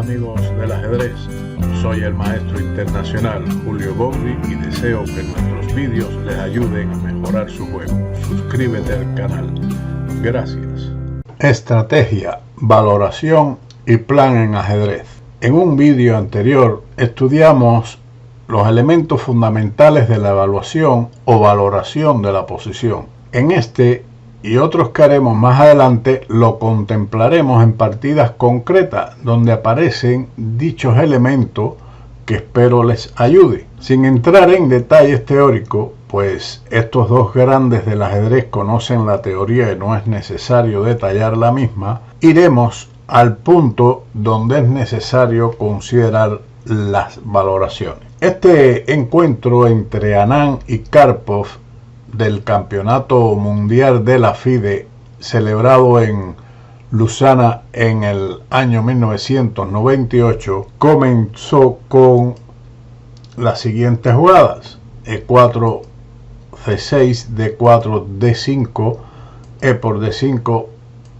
amigos del ajedrez, soy el maestro internacional Julio Bobri y deseo que nuestros vídeos les ayuden a mejorar su juego. Suscríbete al canal. Gracias. Estrategia, valoración y plan en ajedrez. En un vídeo anterior estudiamos los elementos fundamentales de la evaluación o valoración de la posición. En este y otros que haremos más adelante lo contemplaremos en partidas concretas donde aparecen dichos elementos que espero les ayude. Sin entrar en detalles teóricos, pues estos dos grandes del ajedrez conocen la teoría y no es necesario detallar la misma, iremos al punto donde es necesario considerar las valoraciones. Este encuentro entre Anand y Karpov del Campeonato Mundial de la FIDE, celebrado en Lausana en el año 1998, comenzó con las siguientes jugadas: E4, C6, D4, D5, E por D5,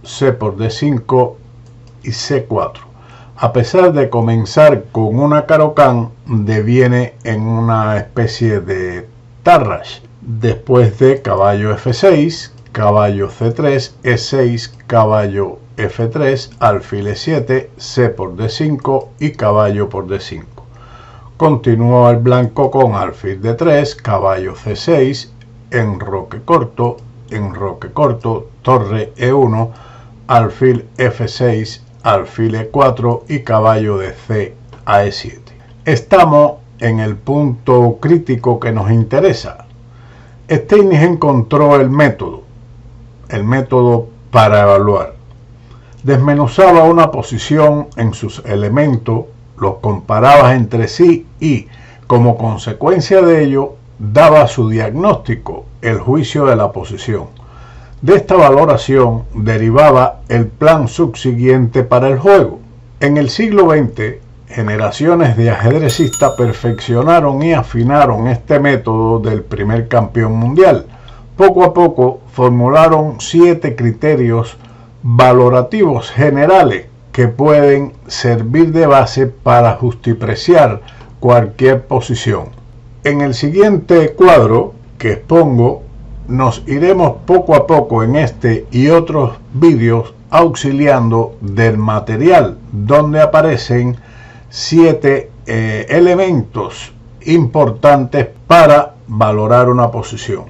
C por D5 y C4. A pesar de comenzar con una Caro-Kann, deviene en una especie de Tarrasch. Después de caballo F6, caballo C3, E6, caballo F3, alfil E7, C por D5 y caballo por D5. Continuó el blanco con alfil D3, caballo C6, enroque corto, torre E1, alfil F6, alfil E4 y caballo de C a E7. Estamos en el punto crítico que nos interesa. Steinitz encontró el método para evaluar. Desmenuzaba una posición en sus elementos, los comparaba entre sí y, como consecuencia de ello, daba su diagnóstico, el juicio de la posición. De esta valoración derivaba el plan subsiguiente para el juego. En el siglo XX, generaciones de ajedrecistas perfeccionaron y afinaron este método del primer campeón mundial. Poco a poco formularon 7 criterios valorativos generales que pueden servir de base para justipreciar cualquier posición. En el siguiente cuadro que expongo, nos iremos poco a poco en este y otros vídeos auxiliando del material donde aparecen 7 elementos importantes para valorar una posición.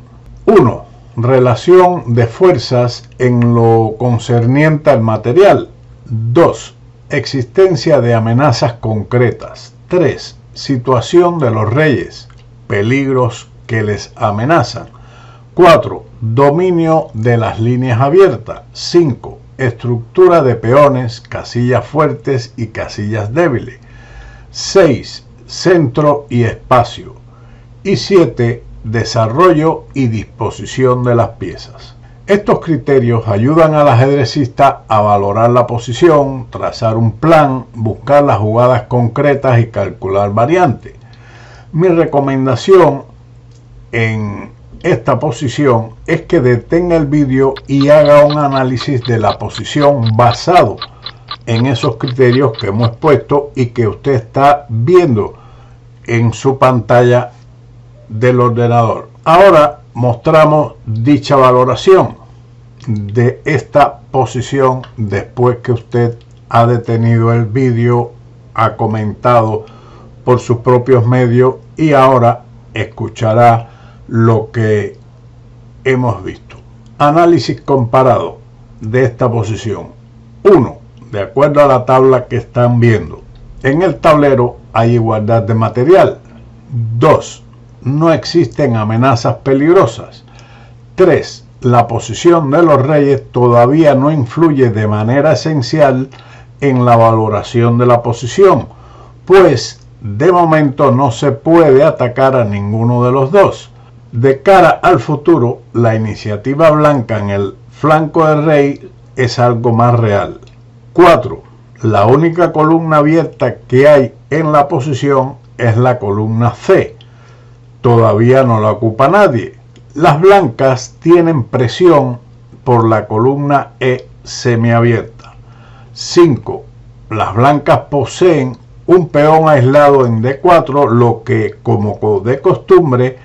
1. Relación de fuerzas en lo concerniente al material. 2. Existencia de amenazas concretas. 3. Situación de los reyes, peligros que les amenazan. 4. Dominio de las líneas abiertas. 5. Estructura de peones, casillas fuertes y casillas débiles. 6. Centro y espacio. Y 7. Desarrollo y disposición de las piezas. Estos criterios ayudan al ajedrecista a valorar la posición, trazar un plan, buscar las jugadas concretas y calcular variantes. Mi recomendación en esta posición es que detenga el vídeo y haga un análisis de la posición basado en esos criterios que hemos puesto y que usted está viendo en su pantalla del ordenador. Ahora mostramos dicha valoración de esta posición después que usted ha detenido el vídeo, ha comentado por sus propios medios y ahora escuchará lo que hemos visto. Análisis comparado de esta posición. 1. De acuerdo a la tabla que están viendo, en el tablero hay igualdad de material. 2. No existen amenazas peligrosas. 3. La posición de los reyes todavía no influye de manera esencial en la valoración de la posición, pues de momento no se puede atacar a ninguno de los dos. De cara al futuro, la iniciativa blanca en el flanco del rey es algo más real. 4. La única columna abierta que hay en la posición es la columna C. Todavía no la ocupa nadie. Las blancas tienen presión por la columna E semiabierta. 5. las blancas poseen un peón aislado en D4, lo que, como de costumbre,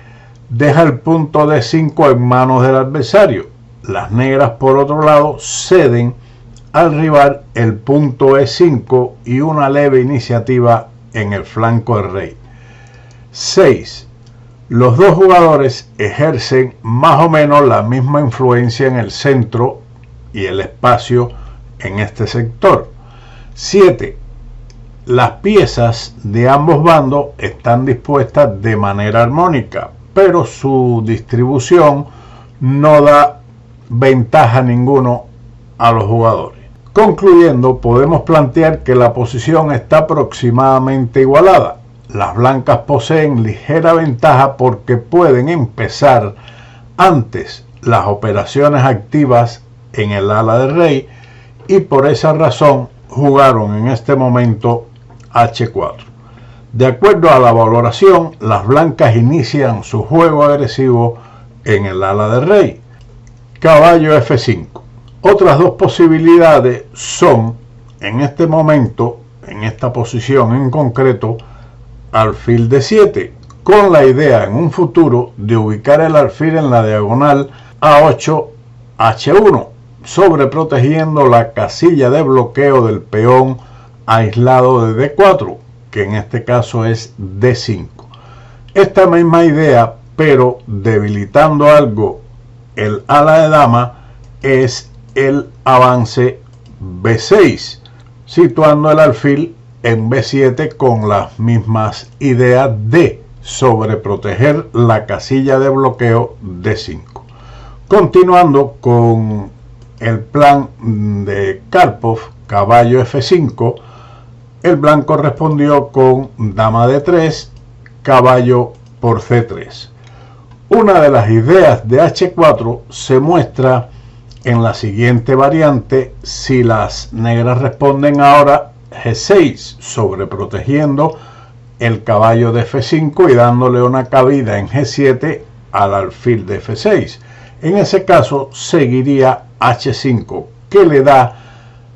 deja el punto D5 en manos del adversario. Las negras, por otro lado, ceden al rival el punto E5 y una leve iniciativa en el flanco del rey. 6. Los dos jugadores ejercen más o menos la misma influencia en el centro y el espacio en este sector. 7. Las piezas de ambos bandos están dispuestas de manera armónica, pero su distribución no da ventaja ninguno a los jugadores. Concluyendo, podemos plantear que la posición está aproximadamente igualada. Las blancas poseen ligera ventaja porque pueden empezar antes las operaciones activas en el ala del rey y por esa razón jugaron en este momento H4. De acuerdo a la valoración, las blancas inician su juego agresivo en el ala del rey. Caballo F5. Otras dos posibilidades son, en este momento, en esta posición en concreto, alfil D7, con la idea en un futuro de ubicar el alfil en la diagonal A8 H1, sobreprotegiendo la casilla de bloqueo del peón aislado de D4, que en este caso es D5. Esta misma idea, pero debilitando algo el ala de dama, es el avance B6, situando el alfil en B7 con las mismas ideas de sobreproteger la casilla de bloqueo D5. Continuando con el plan de Karpov, caballo F5, el blanco respondió con dama D3, caballo por C3. Una de las ideas de H4 se muestra en la siguiente variante si las negras responden ahora G6, sobreprotegiendo el caballo de F5 y dándole una cabida en G7 al alfil de F6. En ese caso seguiría H5, que le da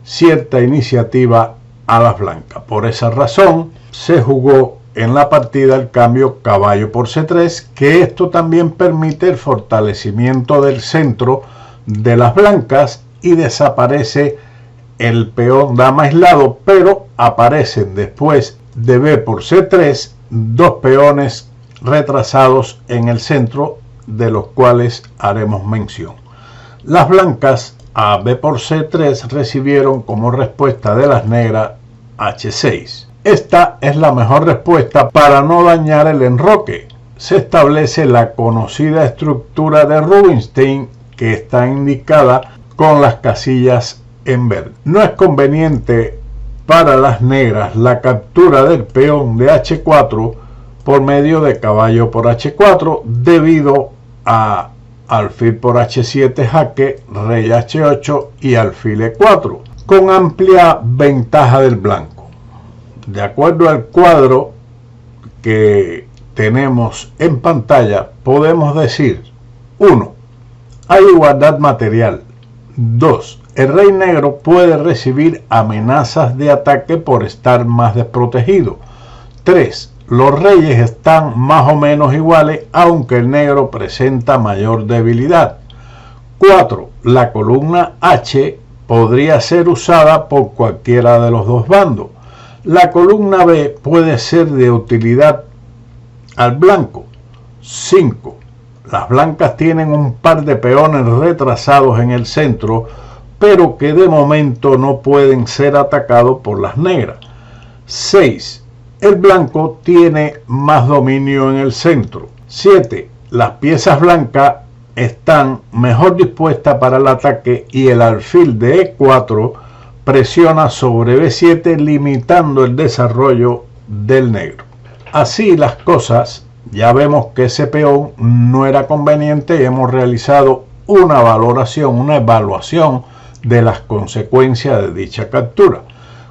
cierta iniciativa a las blancas. Por esa razón se jugó en la partida el cambio caballo por C3, que esto también permite el fortalecimiento del centro de las blancas y desaparece el peón dama aislado, pero aparecen después de B por C3 dos peones retrasados en el centro, de los cuales haremos mención. Las blancas a B por C3 recibieron como respuesta de las negras H6. Esta es la mejor respuesta para no dañar el enroque. Se establece la conocida estructura de Rubinstein, que está indicada con las casillas en verde. No es conveniente para las negras la captura del peón de H4 por medio de caballo por H4 debido a alfil por H7 jaque, rey H8 y alfil E4, con amplia ventaja del blanco. De acuerdo al cuadro que tenemos en pantalla, podemos decir: 1. Hay igualdad material. 2. El rey negro puede recibir amenazas de ataque por estar más desprotegido. 3. Los reyes están más o menos iguales, aunque el negro presenta mayor debilidad. 4. La columna H podría ser usada por cualquiera de los dos bandos. La columna B puede ser de utilidad al blanco. 5. Las blancas tienen un par de peones retrasados en el centro, pero que de momento no pueden ser atacados por las negras. 6. El blanco tiene más dominio en el centro. 7. Las piezas blancas están mejor dispuestas para el ataque y el alfil de E4 presiona sobre B7, limitando el desarrollo del negro. Así las cosas, ya vemos que ese peón no era conveniente y hemos realizado una evaluación de las consecuencias de dicha captura.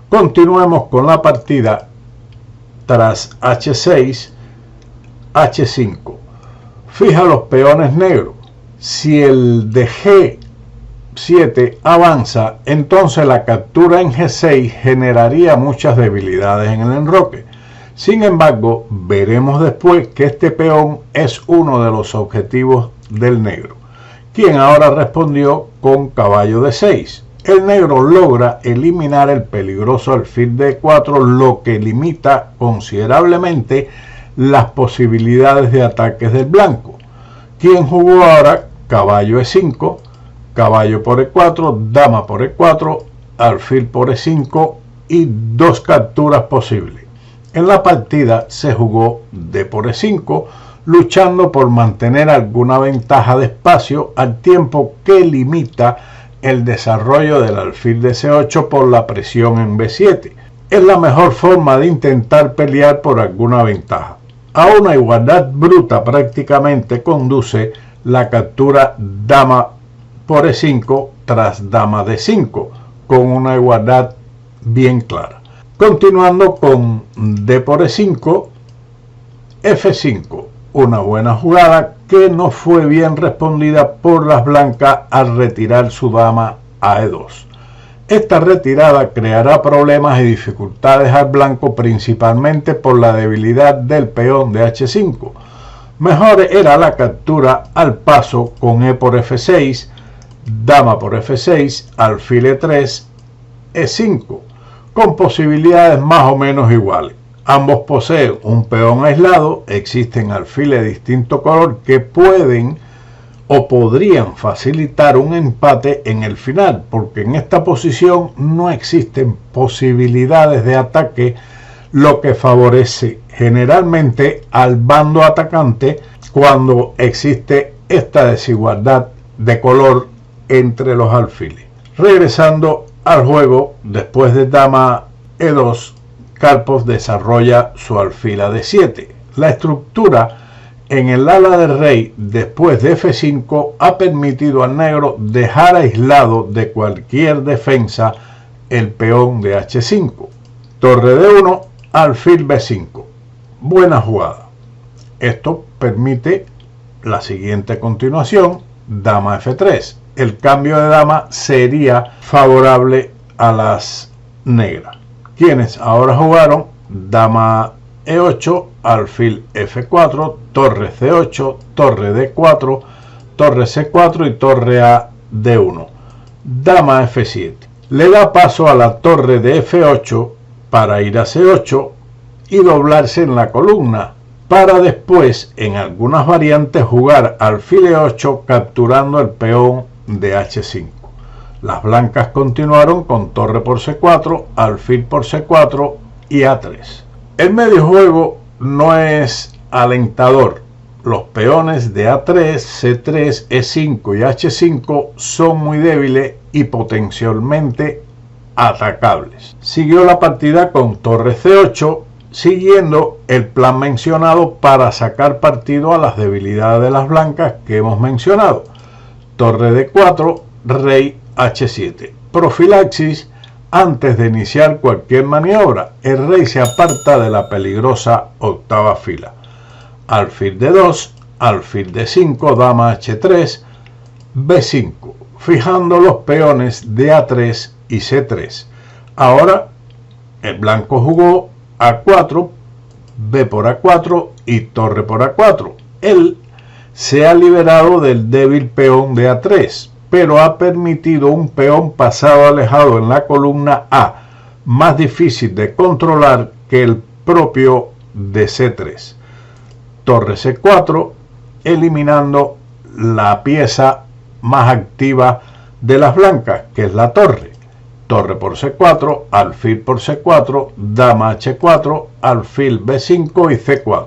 Continuemos con la partida. Tras H6, H5. Fija los peones negros. Si el de G G7 avanza, entonces la captura en G6 generaría muchas debilidades en el enroque. Sin embargo, veremos después que este peón es uno de los objetivos del negro, quien ahora respondió con caballo D6. El negro logra eliminar el peligroso alfil D4, lo que limita considerablemente las posibilidades de ataques del blanco, quien jugó ahora caballo E5, caballo por E4, dama por E4, alfil por E5 y dos capturas posibles. En la partida se jugó D por E5, luchando por mantener alguna ventaja de espacio al tiempo que limita el desarrollo del alfil de C8 por la presión en B7. Es la mejor forma de intentar pelear por alguna ventaja. A una igualdad bruta prácticamente conduce la captura dama por E5 tras dama D5, con una igualdad bien clara. Continuando con D por E5, F5, una buena jugada que no fue bien respondida por las blancas al retirar su dama a E2. Esta retirada creará problemas y dificultades al blanco, principalmente por la debilidad del peón de H5. Mejor era la captura al paso con E por F6, dama por F6, alfil E3, E5, con posibilidades más o menos iguales. Ambos poseen un peón aislado, existen alfiles de distinto color que pueden o podrían facilitar un empate en el final, porque en esta posición no existen posibilidades de ataque, lo que favorece generalmente al bando atacante cuando existe esta desigualdad de color entre los alfiles. Regresando al juego, después de dama E2, Karpov desarrolla su alfil a D7. La estructura en el ala del rey después de F5 ha permitido al negro dejar aislado de cualquier defensa el peón de H5. Torre D1, alfil B5. Buena jugada. Esto permite la siguiente continuación, dama F3. El cambio de dama sería favorable a las negras, quienes ahora jugaron dama E8, alfil F4, torre C8, torre D4, torre C4 y torre A D1. Dama F7. Le da paso a la torre de F8 para ir a C8 y doblarse en la columna, para después, en algunas variantes, jugar alfil E8 capturando el peón de H5. Las blancas continuaron con torre por C4, alfil por C4 y A3. El medio juego no es alentador. Los peones de A3, C3, E5 y H5 son muy débiles y potencialmente atacables. Siguió la partida con torre C8, siguiendo el plan mencionado para sacar partido a las debilidades de las blancas que hemos mencionado. Torre D4, rey H7. Profilaxis: antes de iniciar cualquier maniobra, el rey se aparta de la peligrosa octava fila. Alfil D2, alfil D5, dama H3, B5, fijando los peones de A3 y C3. Ahora el blanco jugó A4, B por A4 y torre por A4. Él se ha liberado del débil peón de A3, pero ha permitido un peón pasado alejado en la columna A, más difícil de controlar que el propio de C3. Torre C4, eliminando la pieza más activa de las blancas, que es la torre. Torre por C4, alfil por C4, dama H4, alfil B5 y C4.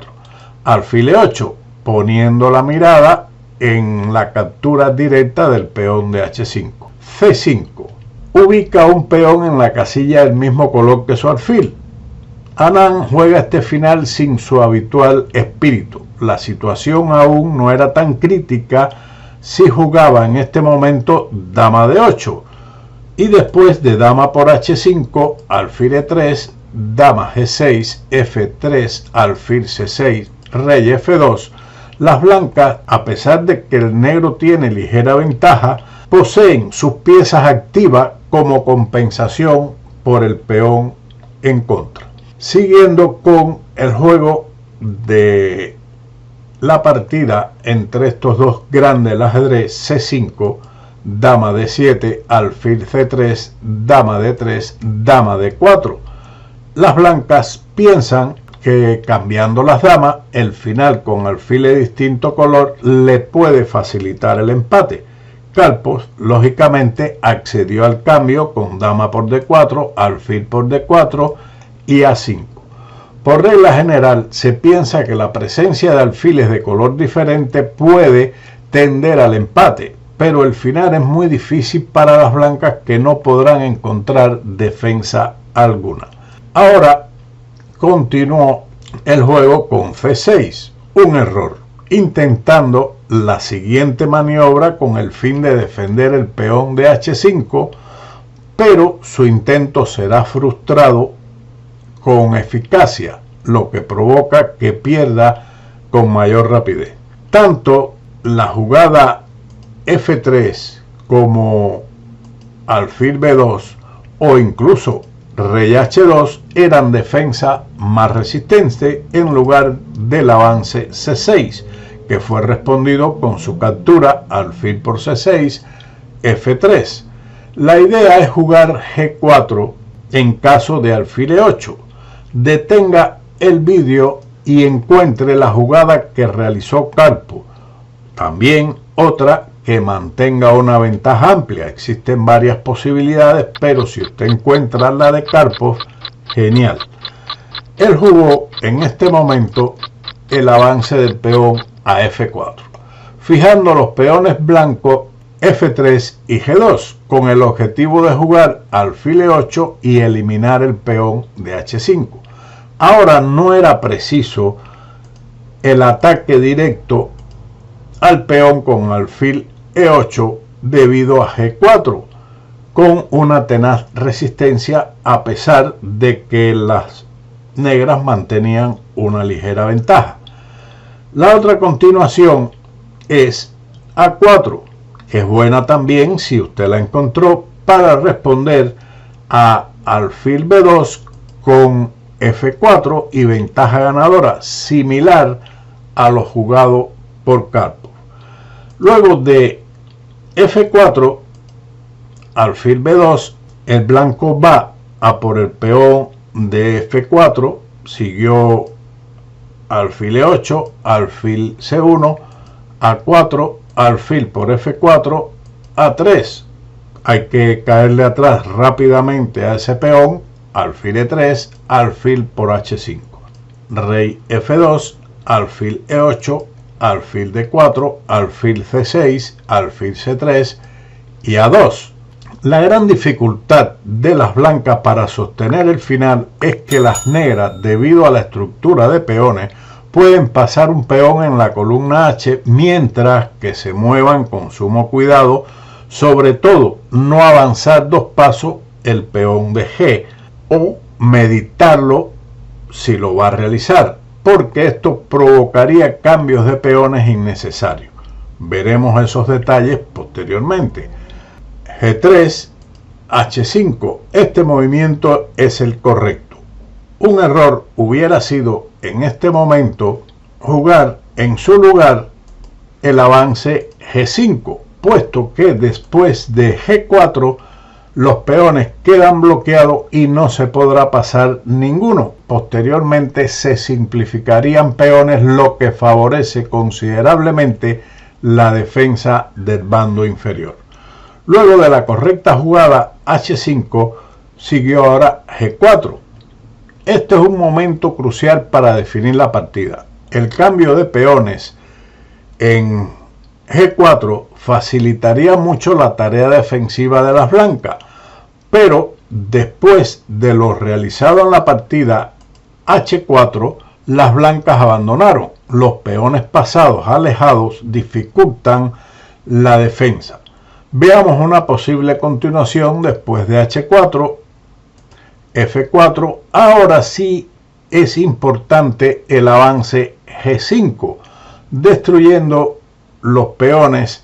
Alfil E8, poniendo la mirada en la captura directa del peón de H5. C5. Ubica un peón en la casilla del mismo color que su alfil. Anand juega este final sin su habitual espíritu. La situación aún no era tan crítica si jugaba en este momento dama D8. Y después de dama por H5, alfil E3, dama G6, F3, alfil C6, rey F2, Las blancas, a pesar de que el negro tiene ligera ventaja, poseen sus piezas activas como compensación por el peón en contra. Siguiendo con el juego de la partida entre estos dos grandes del ajedrez, C5, dama D7, alfil C3, dama D3, dama D4. Las blancas piensan que cambiando las damas, el final con alfil de distinto color le puede facilitar el empate. Karpov, lógicamente, accedió al cambio con dama por D4, alfil por D4 y A5. Por regla general, se piensa que la presencia de alfiles de color diferente puede tender al empate, pero el final es muy difícil para las blancas, que no podrán encontrar defensa alguna. Ahora continuó el juego con C6, un error, intentando la siguiente maniobra con el fin de defender el peón de H5, pero su intento será frustrado con eficacia, lo que provoca que pierda con mayor rapidez. Tanto la jugada F3 como alfil B2 o incluso rey H2 eran defensa más resistente en lugar del avance C6, que fue respondido con su captura alfil por C6, F3. La idea es jugar G4 en caso de alfil E8. Detenga el vídeo y encuentre la jugada que realizó Karpov. También otra que mantenga una ventaja amplia. Existen varias posibilidades, pero si usted encuentra la de Karpov, genial. Él jugó en este momento el avance del peón a F4, fijando los peones blancos F3 y G2, con el objetivo de jugar alfil E8 y eliminar el peón de H5. Ahora no era preciso el ataque directo al peón con alfil E8 debido a G4, con una tenaz resistencia, a pesar de que las negras mantenían una ligera ventaja. La otra continuación es A4, que es buena también si usted la encontró, para responder a alfil B2 con F4 y ventaja ganadora, similar a lo jugado por Karpov. Luego de F4, alfil B2, el blanco va a por el peón de F4, siguió alfil E8, alfil C1, A4, alfil por F4, A3. Hay que caerle atrás rápidamente a ese peón, alfil E3, alfil por H5, rey F2, alfil E8, alfil D4, alfil C6, alfil C3 y A2. La gran dificultad de las blancas para sostener el final es que las negras, debido a la estructura de peones, pueden pasar un peón en la columna H, mientras que se muevan con sumo cuidado, sobre todo no avanzar dos pasos el peón de G, o meditarlo si lo va a realizar, porque esto provocaría cambios de peones innecesarios. Veremos esos detalles posteriormente. G3, H5, este movimiento es el correcto. Un error hubiera sido en este momento jugar en su lugar el avance G5, puesto que después de G4 los peones quedan bloqueados y no se podrá pasar ninguno. Posteriormente se simplificarían peones, lo que favorece considerablemente la defensa del bando inferior. Luego de la correcta jugada H5, siguió ahora G4. Este es un momento crucial para definir la partida. El cambio de peones en G4 facilitaría mucho la tarea defensiva de las blancas, pero después de lo realizado en la partida H4, las blancas abandonaron. Los peones pasados alejados dificultan la defensa. Veamos una posible continuación después de H4, F4. Ahora sí es importante el avance G5, destruyendo los peones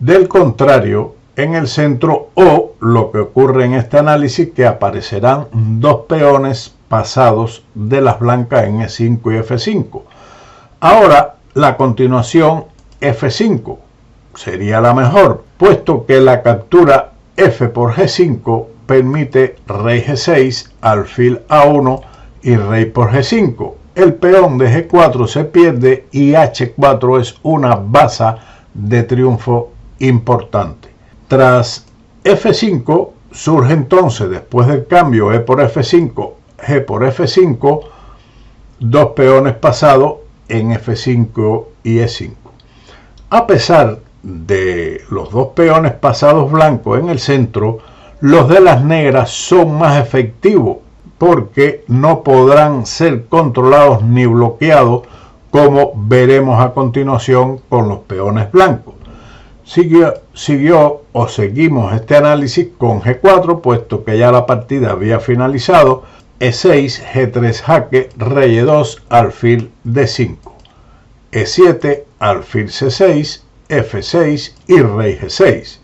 del contrario en el centro, o lo que ocurre en este análisis, que aparecerán dos peones pasados de las blancas en E5 y F5. Ahora la continuación F5 sería la mejor, puesto que la captura F por G5 permite rey G6, alfil A1 y rey por G5. El peón de G4 se pierde y H4 es una baza de triunfo importante. Tras F5 surge entonces, después del cambio E por F5, G por F5, dos peones pasados en F5 y E5. A pesar de los dos peones pasados blancos en el centro, los de las negras son más efectivos porque no podrán ser controlados ni bloqueados, como veremos a continuación con los peones blancos. Seguimos este análisis con G4, puesto que ya la partida había finalizado. E6, G3 jaque, rey E2, alfil D5, E7, alfil C6, F6 y rey G6.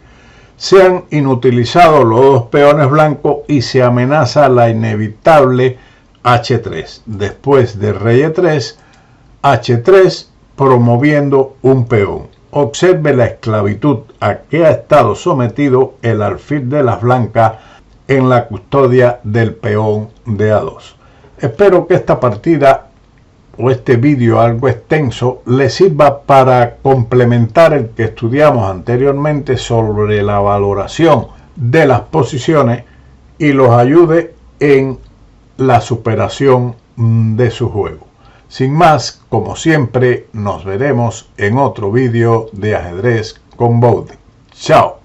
Se han inutilizado los dos peones blancos y se amenaza la inevitable H3. Después de rey E3, H3 promoviendo un peón. Observe la esclavitud a que ha estado sometido el alfil de las blancas en la custodia del peón de A2. Espero que esta partida o este vídeo algo extenso le sirva para complementar el que estudiamos anteriormente sobre la valoración de las posiciones y los ayude en la superación de su juego. Sin más, como siempre, nos veremos en otro vídeo de ajedrez con Bowden. Chao.